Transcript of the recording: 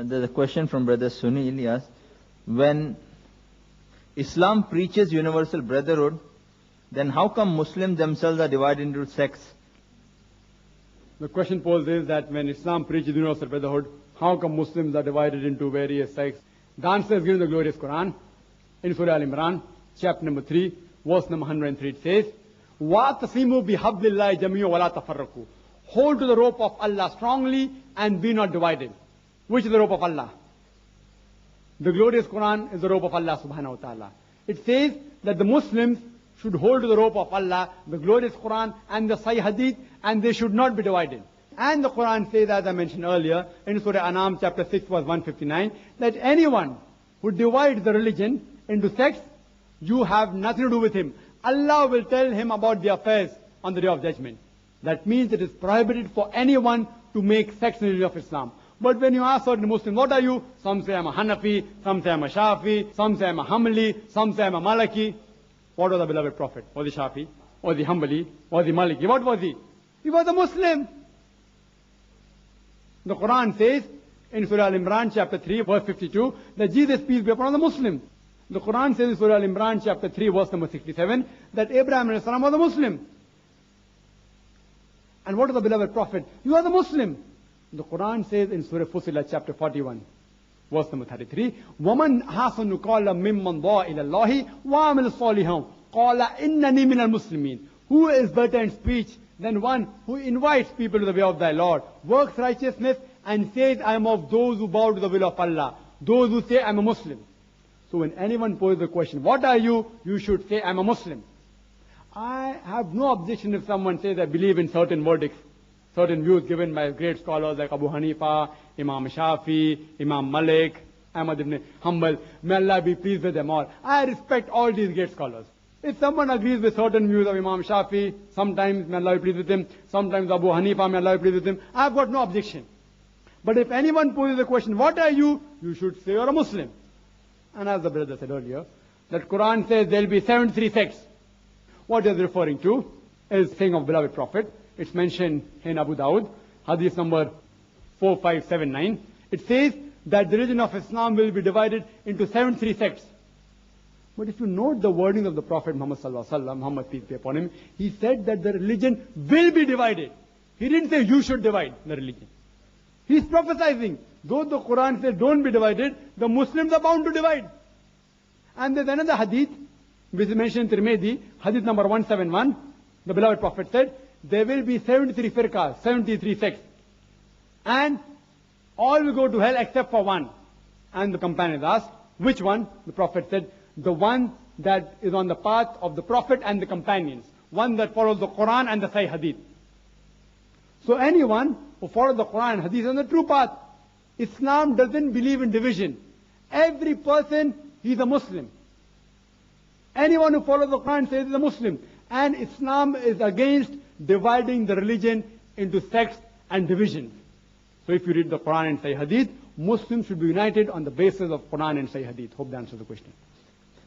There's a question from Brother Sunil. He asked, when Islam preaches universal brotherhood, then how come Muslims themselves are divided into sects? The question posed is that when Islam preaches universal brotherhood, how come Muslims are divided into various sects? The answer is given in the glorious Quran. In Surah Al-Imran, chapter number 3, verse number 103, it says, وَاعْتَصِمُوا بِحَبْلِ اللَّهِ جَمِيعًا وَلَا تَفَرَّقُوا. Hold to the rope of Allah strongly and be not divided. Which is the rope of Allah? The glorious Quran is the rope of Allah subhanahu wa ta'ala. It says that the Muslims should hold to the rope of Allah, the glorious Quran and the Sahih Hadith, and they should not be divided. And the Quran says, as I mentioned earlier, in Surah An'am chapter 6 verse 159, that anyone who divides the religion into sects, you have nothing to do with him. Allah will tell him about the affairs on the day of judgment. That means it is prohibited for anyone to make sects in the religion of Islam. But when you ask certain Muslims, what are you? Some say I'm a Hanafi, some say I'm a Shafi, some say I'm a Hanbali, some say I'm a Maliki. What was the beloved Prophet? Was he Shafi? Was he Hanbali? Was he Maliki? What was he? He was a Muslim. The Quran says in Surah Al-Imran chapter 3 verse 52 that Jesus, peace be upon him, was a Muslim. The Quran says in Surah Al-Imran chapter 3 verse number 67 that Abraham was a Muslim. And what is the beloved Prophet? You are the Muslim. The Quran says in Surah Fussilat chapter 41 verse number 33, وَمَنْ حَسَنُ قَالَ مِمَّنْ ضَاءَ إِلَى اللَّهِ وَعَمِلَ صَالِحًا قَالَ إِنَّنِي مِنَ الْمُسْلِمِينَ. Who is better in speech than one who invites people to the way of thy Lord, works righteousness and says, I am of those who bow to the will of Allah, those who say, I am a Muslim. So when anyone poses the question, what are you? You should say, I am a Muslim. I have no objection if someone says, I believe in certain verdicts, certain views given by great scholars like Abu Hanifa, Imam Shafi, Imam Malik, Ahmad ibn Hanbal. May Allah be pleased with them all. I respect all these great scholars. If someone agrees with certain views of Imam Shafi, sometimes may Allah be pleased with him, sometimes Abu Hanifa, may Allah be pleased with him, I have got no objection. But if anyone poses the question, what are you? You should say you're a Muslim. And as the brother said earlier, that Quran says there will be 73 sects. What it is referring to is saying of beloved Prophet. It's mentioned in Abu Dawud, hadith number 4579. It says that the religion of Islam will be divided into 73 sects. But if you note the wording of the Prophet Muhammad sallallahu alaihi wasallam, Muhammad peace be upon him, he said that the religion will be divided. He didn't say you should divide the religion. He's prophesying. Though the Quran says don't be divided, the Muslims are bound to divide. And there's another hadith, which is mentioned in Tirmidhi, hadith number 171. The beloved Prophet said, there will be 73 firqas, 73 sects. And all will go to hell except for one. And the companions asked, which one? The Prophet said, the one that is on the path of the Prophet and the companions. One that follows the Quran and the Sahih Hadith. So anyone who follows the Quran and Hadith is on the true path. Islam doesn't believe in division. Every person, he's a Muslim. Anyone who follows the Quran says he's a Muslim. And Islam is against dividing the religion into sects and divisions. So if you read the Quran and Sahih Hadith, Muslims should be united on the basis of Quran and Sahih Hadith. Hope that answers the question.